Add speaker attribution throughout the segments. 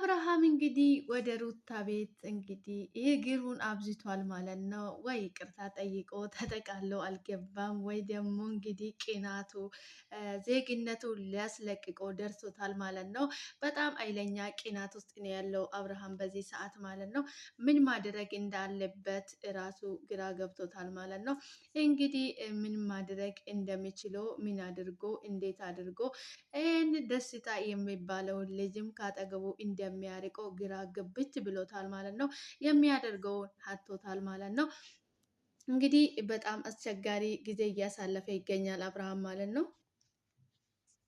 Speaker 1: አብርሃም እንግዲህ ወደ ሩታ ቤት እንግዲህ እግሩን አብዝቷል ማለት ነው። ወይ ይቅርታ ጠይቆ ተጠቃሎ አልገባም፣ ወይ ደግሞ እንግዲህ ቅናቱ ዜግነቱ ሊያስለቅቆ ደርሶታል ማለት ነው። በጣም ኃይለኛ ቅናት ውስጥ ነው ያለው አብርሃም በዚህ ሰዓት ማለት ነው። ምን ማድረግ እንዳለበት ራሱ ግራ ገብቶታል ማለት ነው። እንግዲህ ምን ማድረግ እንደሚችለው ምን አድርጎ እንዴት አድርጎ ይህን ደስታ የሚባለውን ልጅም ካጠገቡ እንደሚያርቀው ግራ ግብት ብሎታል ማለት ነው። የሚያደርገውን አጥቶታል ማለት ነው። እንግዲህ በጣም አስቸጋሪ ጊዜ እያሳለፈ ይገኛል አብርሃም ማለት ነው።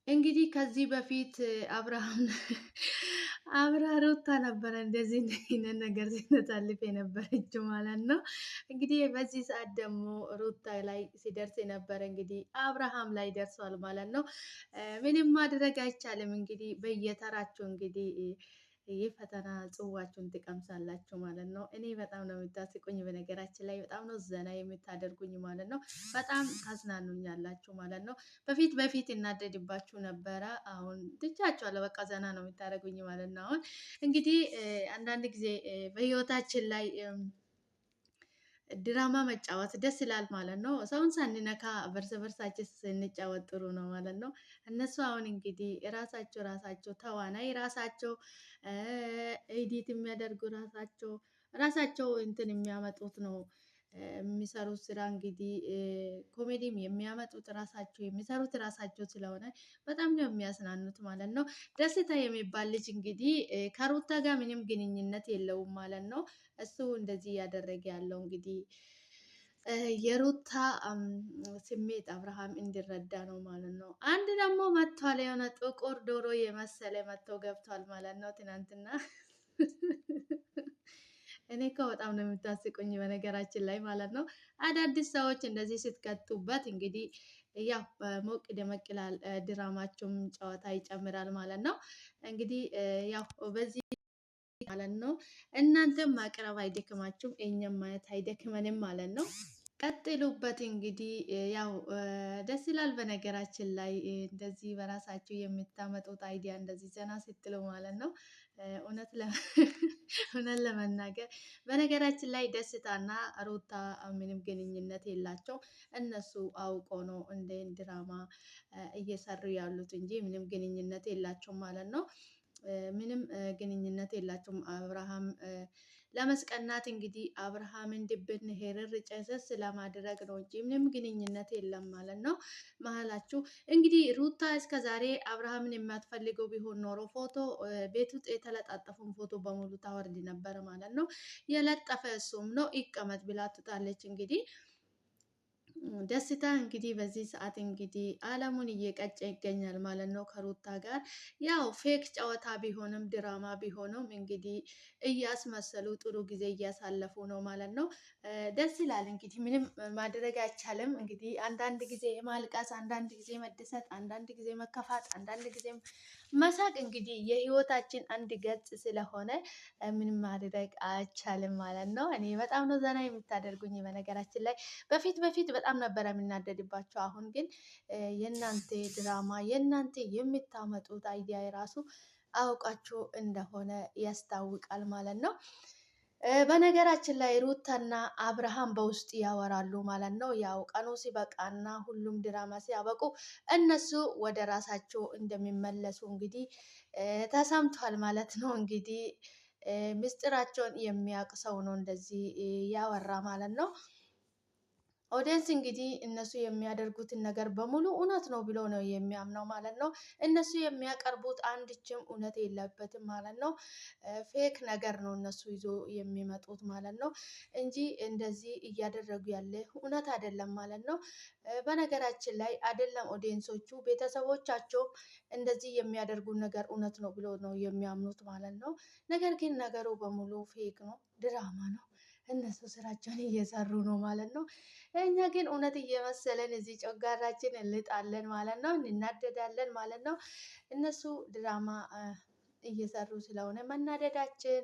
Speaker 1: እንግዲህ ከዚህ በፊት አብርሃም ሩታ ነበረ እንደዚህ አይነት ነገር ሲነሳልፍ የነበረችው ማለት ነው። እንግዲህ በዚህ ሰዓት ደግሞ ሩታ ላይ ሲደርስ የነበረ እንግዲህ አብርሃም ላይ ደርሷል ማለት ነው። ምንም ማድረግ አይቻልም። እንግዲህ በየተራቸው እንግዲህ ይህ ፈተና ጽዋችሁን ትቀምሳላችሁ ማለት ነው። እኔ በጣም ነው የምታስቁኝ፣ በነገራችን ላይ በጣም ነው ዘና የምታደርጉኝ ማለት ነው። በጣም ታዝናኑኛላችሁ ማለት ነው። በፊት እናደድባችሁ ነበረ፣ አሁን ትቻችኋለሁ። በቃ ዘና ነው የምታደርጉኝ ማለት ነው። አሁን እንግዲህ አንዳንድ ጊዜ በህይወታችን ላይ ድራማ መጫወት ደስ ይላል ማለት ነው። ሰውን ሳንነካ በርስ በርሳችን ስንጫወት ጥሩ ነው ማለት ነው። እነሱ አሁን እንግዲህ ራሳቸው ተዋናይ ራሳቸው ኤዲት የሚያደርጉ ራሳቸው እንትን የሚያመጡት ነው የሚሰሩት ስራ እንግዲህ ኮሜዲም የሚያመጡት ራሳቸው የሚሰሩት ራሳቸው ስለሆነ በጣም ነው የሚያስናኑት ማለት ነው። ደስታ የሚባል ልጅ እንግዲህ ከሩታ ጋር ምንም ግንኙነት የለውም ማለት ነው። እሱ እንደዚህ እያደረገ ያለው እንግዲህ የሩታ ስሜት አብርሃም እንዲረዳ ነው ማለት ነው። አንድ ደግሞ መጥቷል፣ የሆነ ጥቁር ዶሮ የመሰለ መጥቶ ገብቷል ማለት ነው ትናንትና። እኔ እኮ በጣም ነው የምታስቁኝ በነገራችን ላይ ማለት ነው። አዳዲስ ሰዎች እንደዚህ ስትቀጡበት እንግዲህ ያው ሞቅ ደመቅ ይላል፣ ድራማቸውም ጨዋታ ይጨምራል ማለት ነው። እንግዲህ ያው በዚህ ማለት ነው እናንተም ማቅረብ አይደክማችሁም፣ እኛም ማየት አይደክመንም ማለት ነው። ቀጥሉበት እንግዲህ ያው ደስ ይላል። በነገራችን ላይ እንደዚህ በራሳችሁ የምታመጡት አይዲያ እንደዚህ ዘና ስትሉ ማለት ነው። እውነት ለመናገር በነገራችን ላይ ደስታና ሩታ ምንም ግንኙነት የላቸው። እነሱ አውቆ ነው እንደ ድራማ እየሰሩ ያሉት እንጂ ምንም ግንኙነት የላቸውም ማለት ነው። ምንም ግንኙነት የላቸውም። አብርሃም ለመስቀናት እንግዲህ አብርሃምን ድብን ሄርር ጨሰስ ለማድረግ ነው እንጂ ምንም ግንኙነት የለም ማለት ነው መሀላችሁ። እንግዲህ ሩታ እስከ ዛሬ አብርሃምን የማትፈልገው ቢሆን ኖሮ ፎቶ ቤት ውስጥ የተለጣጠፉን ፎቶ በሙሉ ታወርድ ነበር ማለት ነው። የለጠፈ እሱም ነው ይቀመጥ ብላ ትታለች እንግዲህ ደስታ እንግዲህ በዚህ ሰዓት እንግዲህ አለሙን እየቀጨ ይገኛል ማለት ነው ከሩታ ጋር። ያው ፌክ ጨዋታ ቢሆንም ድራማ ቢሆንም እንግዲህ እያስመሰሉ ጥሩ ጊዜ እያሳለፉ ነው ማለት ነው። ደስ ይላል እንግዲህ ምንም ማድረግ አይቻልም። እንግዲህ አንዳንድ ጊዜ ማልቀስ፣ አንዳንድ ጊዜ መደሰት፣ አንዳንድ ጊዜ መከፋት፣ አንዳንድ ጊዜ መሳቅ እንግዲህ የህይወታችን አንድ ገጽ ስለሆነ ምንም ማድረግ አይቻልም ማለት ነው። እኔ በጣም ነው ዘና የምታደርጉኝ በነገራችን ላይ። በፊት በጣም ነበረ የምናደድባቸው። አሁን ግን የእናንተ ድራማ የእናንተ የምታመጡት አይዲያ የራሱ አውቃችሁ እንደሆነ ያስታውቃል ማለት ነው። በነገራችን ላይ ሩታና አብርሃም በውስጥ ያወራሉ ማለት ነው። ያው ቀኑ ሲበቃና ሁሉም ድራማ ሲያበቁ እነሱ ወደ ራሳቸው እንደሚመለሱ እንግዲህ ተሰምቷል ማለት ነው። እንግዲህ ምስጢራቸውን የሚያውቅ ሰው ነው እንደዚህ ያወራ ማለት ነው። ኦዲየንስ እንግዲህ እነሱ የሚያደርጉትን ነገር በሙሉ እውነት ነው ብሎ ነው የሚያምነው ማለት ነው። እነሱ የሚያቀርቡት አንድችም እውነት የለበትም ማለት ነው። ፌክ ነገር ነው እነሱ ይዞ የሚመጡት ማለት ነው እንጂ እንደዚህ እያደረጉ ያለ እውነት አይደለም ማለት ነው። በነገራችን ላይ አይደለም ኦዲየንሶቹ ቤተሰቦቻቸው እንደዚህ የሚያደርጉት ነገር እውነት ነው ብሎ ነው የሚያምኑት ማለት ነው። ነገር ግን ነገሩ በሙሉ ፌክ ነው፣ ድራማ ነው። እነሱ ስራቸውን እየሰሩ ነው ማለት ነው። እኛ ግን እውነት እየመሰለን እዚህ ጮጋራችን እንልጣለን ማለት ነው፣ እናደዳለን ማለት ነው። እነሱ ድራማ እየሰሩ ስለሆነ መናደዳችን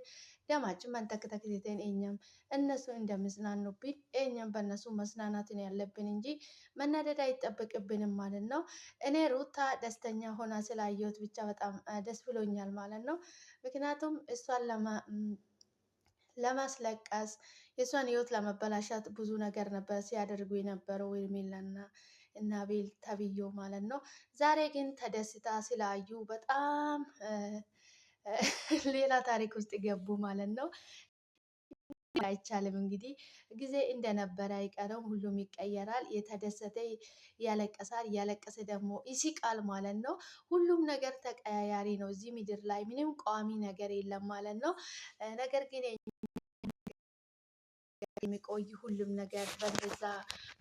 Speaker 1: ደማችን መንተክተክተን እኛም እነሱ እንደምዝናኑብን እኛም በእነሱ መዝናናትን ያለብን እንጂ መናደድ አይጠበቅብንም ማለት ነው። እኔ ሩታ ደስተኛ ሆና ስላየሁት ብቻ በጣም ደስ ብሎኛል ማለት ነው። ምክንያቱም እሷን ለማስለቀስ የእሷን ህይወት ለመበላሻት ብዙ ነገር ነበር ሲያደርጉ የነበረው ሄርሜላና እና አቤል ተብዬው ማለት ነው። ዛሬ ግን ተደስታ ስላዩ በጣም ሌላ ታሪክ ውስጥ ገቡ ማለት ነው። አይቻልም እንግዲህ ጊዜ እንደነበረ አይቀርም፣ ሁሉም ይቀየራል። የተደሰተ ያለቀሳል፣ ያለቀሰ ደግሞ ይስቃል ማለት ነው። ሁሉም ነገር ተቀያያሪ ነው። እዚህ ምድር ላይ ምንም ቋሚ ነገር የለም ማለት ነው። ነገር ግን የሚቆይ ሁሉም ነገር በዛ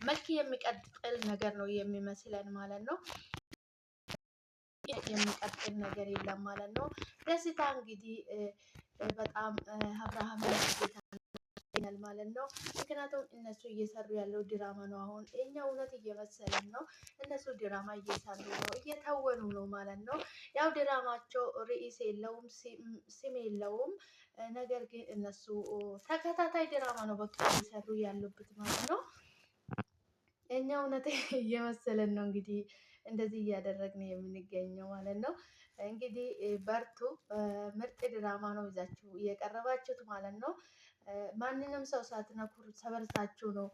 Speaker 1: መልክ የሚቀጥል ነገር ነው የሚመስለን ማለት ነው። የሚቀጥል ነገር የለም ማለት ነው። ደስታ እንግዲህ በጣም አብርሃም ይገኛል ማለት ነው። ምክንያቱም እነሱ እየሰሩ ያለው ድራማ ነው። አሁን የኛ እውነት እየመሰለን ነው፣ እነሱ ድራማ እየሰሩ ነው፣ እየተወኑ ነው ማለት ነው። ያው ድራማቸው ርዕስ የለውም፣ ስም የለውም። ነገር ግን እነሱ ተከታታይ ድራማ ነው በቃ እየሰሩ ያሉበት ማለት ነው። የኛ እውነት እየመሰለን ነው እንግዲህ እንደዚህ እያደረግን የምንገኘው ማለት ነው። እንግዲህ በርቱ፣ ምርጥ ድራማ ነው ይዛችሁ እየቀረባችሁት ማለት ነው። ማንንም ሰው ሳትነኩ ሰበርሳችሁ ነው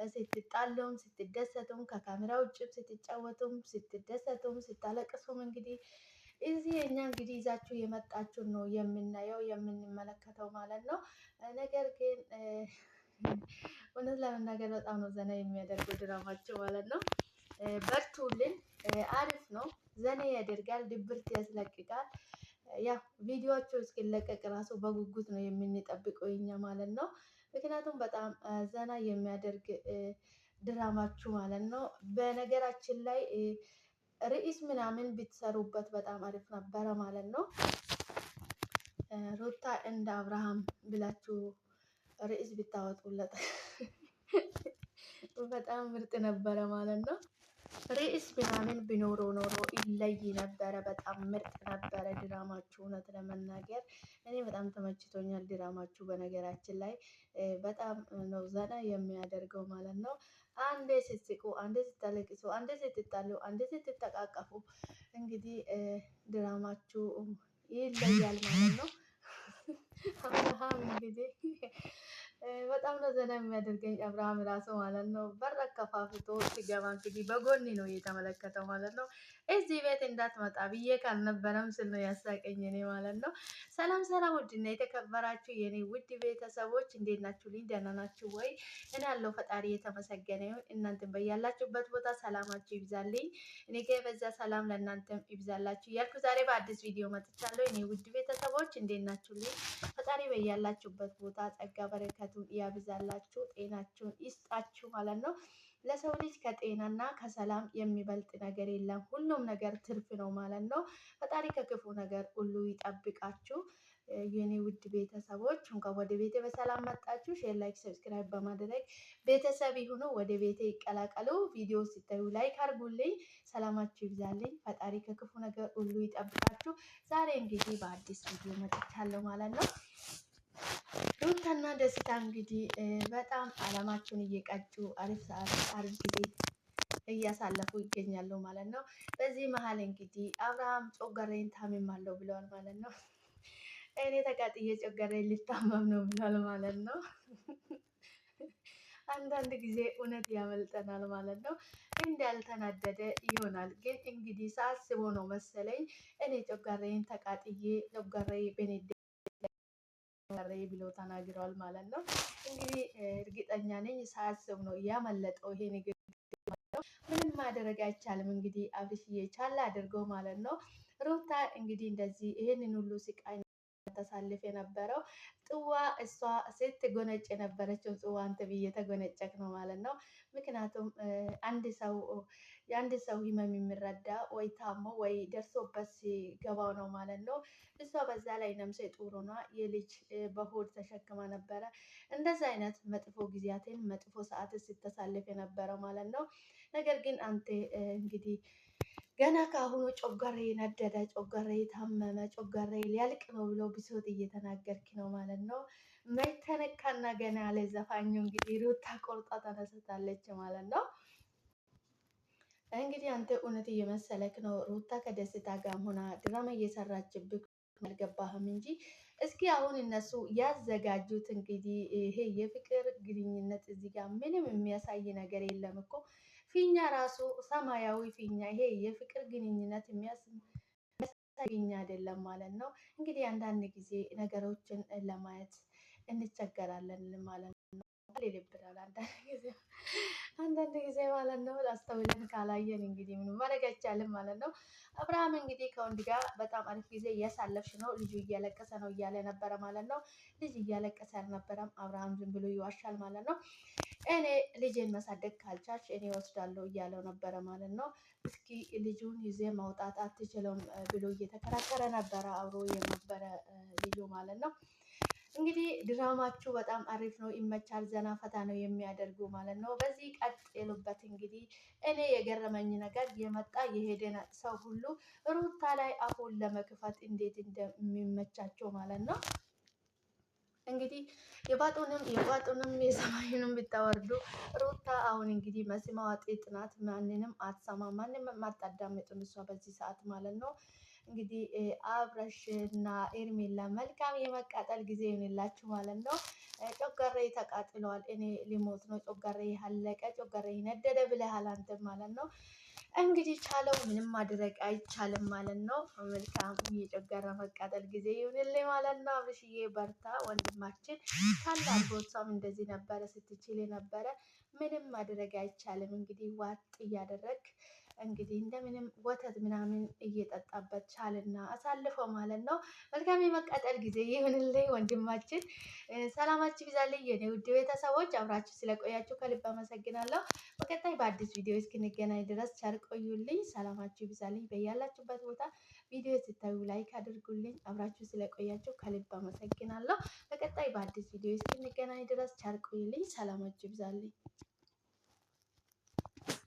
Speaker 1: ስትጣሉም ስትደሰቱም ከካሜራ ውጭም ስትጫወቱም ስትደሰቱም ስታለቅሱም እንግዲህ እዚህ እኛ እንግዲህ ይዛችሁ የመጣችሁ ነው የምናየው የምንመለከተው ማለት ነው። ነገር ግን እውነት ለመናገር በጣም ነው ዘና የሚያደርገው ድራማቸው ማለት ነው። በርቱልን፣ አሪፍ ነው፣ ዘና ያደርጋል፣ ድብርት ያስለቅቃል። ያ ቪዲዮቸው እስኪለቀቅ ራሱ በጉጉት ነው የምንጠብቀው እኛ ማለት ነው። ምክንያቱም በጣም ዘና የሚያደርግ ድራማችሁ ማለት ነው። በነገራችን ላይ ርዕስ ምናምን ብትሰሩበት በጣም አሪፍ ነበረ ማለት ነው። ሩታ እንደ አብርሃም ብላችሁ ርዕስ ብታወጡለት በጣም ምርጥ ነበረ ማለት ነው። ርዕስ ምናምን ቢኖረው ኖሮ ይለይ ነበረ። በጣም ምርጥ ነበረ ድራማችሁ። እውነት ለመናገር እኔ በጣም ተመችቶኛል ድራማችሁ። በነገራችን ላይ በጣም ነው ዘና የሚያደርገው ማለት ነው። አንዴ ስትስቁ፣ አንዴ ስታለቅሱ፣ አንዴ ስትጣሉ፣ አንዴ ስትተቃቀፉ እንግዲህ ድራማችሁ ይለያል ማለት ነው። አብርሃም እንግዲህ በጣም ነው ዘና የሚያደርገኝ አብርሃም ራሱ ማለት ነው። በር አከፋፍቶ ሲገባ እንግዲህ በጎን ነው እየተመለከተው ማለት ነው። እዚህ ቤት እንዳትመጣ ብዬ ካልነበረም ስል ነው ያሳቀኝ እኔ ማለት ነው። ሰላም ሰላም፣ ውድና የተከበራችሁ የኔ ውድ ቤተሰቦች እንዴት ናችሁ? ልኝ ደህና ናችሁ ወይ? እኔ ያለው ፈጣሪ የተመሰገነ ይሁን። እናንተም በያላችሁበት ቦታ ሰላማችሁ ይብዛልኝ። እኔ ጋ የበዛ ሰላም ለእናንተም ይብዛላችሁ እያልኩ ዛሬ በአዲስ ቪዲዮ መጥቻለሁ። እኔ ውድ ቤተሰቦች እንዴት ናችሁልኝ? ፈጣሪ በያላችሁበት ቦታ ጸጋ በረከቱን ያብዛላችሁ፣ ጤናችሁን ይስጣችሁ ማለት ነው። ለሰው ልጅ ከጤናና ከሰላም የሚበልጥ ነገር የለም። ሁሉም ነገር ትርፍ ነው ማለት ነው። ፈጣሪ ከክፉ ነገር ሁሉ ይጠብቃችሁ። የኔ ውድ ቤተሰቦች እንኳን ወደ ቤቴ በሰላም መጣችሁ። ሼር፣ ላይክ፣ ሰብስክራይብ በማድረግ ቤተሰብ ይሁኑ፣ ወደ ቤቴ ይቀላቀሉ። ቪዲዮ ሲታዩ ላይክ አድርጉልኝ። ሰላማችሁ ይብዛልኝ። ፈጣሪ ከክፉ ነገር ሁሉ ይጠብቃችሁ። ዛሬ እንግዲህ በአዲስ ቪዲዮ መጥቻለሁ ማለት ነው። ሩታና ደስታ እንግዲህ በጣም አለማቸውን እየቀጩ አሪፍ ሰዓት አሪፍ ጊዜ እያሳለፉ ይገኛሉ ማለት ነው። በዚህ መሀል እንግዲህ አብርሃም ጮገሬን ታምማለሁ ብለዋል ማለት ነው። እኔ ተቃጥዬ ጮገሬን ሊታመም ነው ብለዋል ማለት ነው። አንዳንድ ጊዜ እውነት ያመልጠናል ማለት ነው። እንዳልተናደደ ይሆናል ግን እንግዲህ ሳስቦ ነው መሰለኝ እኔ ጮገሬን ተቃጥዬ ጮገሬ በኔ ብሎ ተናግረዋል ማለት ነው። እንግዲህ እርግጠኛ ነኝ ሳያስብ ነው ያመለጠው ይሄ ንግግር ነው። ምንም ማድረግ አይቻልም። እንግዲህ አብርሽዬ ቻላ አድርገው ማለት ነው። ሩታ እንግዲህ እንደዚህ ይሄንን ሁሉ ስቃይ ተሳልፍ የነበረው ጽዋ እሷ ስትጎነጭ የነበረችው ጽዋ አንተ ብዬ ተጎነጨክ ነው ማለት ነው። ምክንያቱም የአንድ ሰው ህመም የሚረዳ ወይ ታሞ ወይ ደርሶበት ሲገባው ነው ማለት ነው። እሷ በዛ ላይ ነፍሰ ጡር ሆና የልጅ በሆድ ተሸክማ ነበረ። እንደዛ አይነት መጥፎ ጊዜያትን መጥፎ ሰዓት ስታሳልፍ የነበረው ማለት ነው። ነገር ግን አንተ እንግዲህ ገና ከአሁኑ ጮጋሬ ነደደ፣ ጮጋሬ ታመመ፣ ጮጋሬ ሊያልቅ ነው ብሎ ብሶት እየተናገርክ ነው ማለት ነው። መተነካና ገና ያለ ዘፋኙ እንግዲህ ሩታ ቆርጣ ተነስታለች ማለት ነው። እንግዲህ አንተ እውነት እየመሰለክ ነው። ሩታ ከደስታ ጋር ሆና ድራማ እየሰራችብህ አልገባህም እንጂ እስኪ አሁን እነሱ ያዘጋጁት እንግዲህ ይሄ የፍቅር ግንኙነት እዚህ ጋር ምንም የሚያሳይ ነገር የለም እኮ ፊኛ ራሱ ሰማያዊ ፊኛ፣ ይሄ የፍቅር ግንኙነት የሚያሳይ ፊኛ አይደለም ማለት ነው። እንግዲህ አንዳንድ ጊዜ ነገሮችን ለማየት እንቸገራለን ማለት ነው። ይልብናል አንዳንድ ጊዜ ማለት ነው። አስተውለን ካላየን እንግዲህ ምንም ማድረግ አይቻልም ማለት ነው። አብርሃም እንግዲህ ከወንድ ጋር በጣም አሪፍ ጊዜ እያሳለፍሽ ነው፣ ልጁ እያለቀሰ ነው እያለ ነበረ ማለት ነው። ልጅ እያለቀሰ አልነበረም፣ አብርሃም ዝም ብሎ ይዋሻል ማለት ነው። እኔ ልጄን ማሳደግ ካልቻልሽ እኔ ወስዳለሁ እያለው ነበረ ማለት ነው። እስኪ ልጁን ይዜ ማውጣት አትችለውም ብሎ እየተከራከረ ነበረ አብሮ የነበረ ልጁ ማለት ነው። እንግዲህ ድራማችሁ በጣም አሪፍ ነው፣ ይመቻል፣ ዘና ፈታ ነው የሚያደርጉ ማለት ነው። በዚህ ቀጥሉበት። እንግዲህ እኔ የገረመኝ ነገር የመጣ የሄደ ሰው ሁሉ ሩታ ላይ አፉን ለመክፈት እንዴት እንደሚመቻቸው ማለት ነው። እንግዲህ የባጡንም የሰማዩንም ብታወርዱ ሩታ አሁን እንግዲህ መስማዋ ጤጥ ናት። ማንንም አትሰማ፣ ማንንም አታዳምጥም እሷ በዚህ ሰዓት ማለት ነው። እንግዲህ አብረሽና ኤርሜላ መልካም የመቃጠል ጊዜ ይሆንላችሁ ማለት ነው። ጮጋሬ ተቃጥሏል፣ እኔ ሊሞት ነው፣ ጮጋሬ አለቀ፣ ጮጋሬ ነደደ ብለሃል አንተም ማለት ነው። እንግዲህ ቻለው፣ ምንም ማድረግ አይቻልም ማለት ነው። መልካም የጨጓራ መቃጠል ጊዜ ይሁንልኝ ማለት ነው። አብርሽዬ በርታ ወንድማችን። ካላል ቦታም እንደዚህ ነበረ ስትችል የነበረ ምንም ማድረግ አይቻልም። እንግዲህ ዋጥ እያደረግ እንግዲህ እንደምንም ወተት ምናምን እየጠጣበት ቻልና አሳልፈው ማለት ነው። መልካም የመቃጠል ጊዜ ይሁንልኝ ወንድማችን። ሰላማችሁ ይብዛልኝ የኔ ውድ ቤተሰቦች፣ አብራችሁ ስለቆያችሁ ከልብ አመሰግናለሁ። በቀጣይ በአዲስ ቪዲዮ እስክንገናኝ ድረስ ቸር ቆዩልኝ። ሰላማችሁ ይብዛልኝ በያላችሁበት ቦታ። ቪዲዮ ስታዩ ላይክ አድርጉልኝ። አብራችሁ ስለቆያችሁ ከልብ አመሰግናለሁ። በቀጣይ በአዲስ ቪዲዮ እስክንገናኝ ድረስ ቸር ቆዩልኝ። ሰላማችሁ ይብዛልኝ።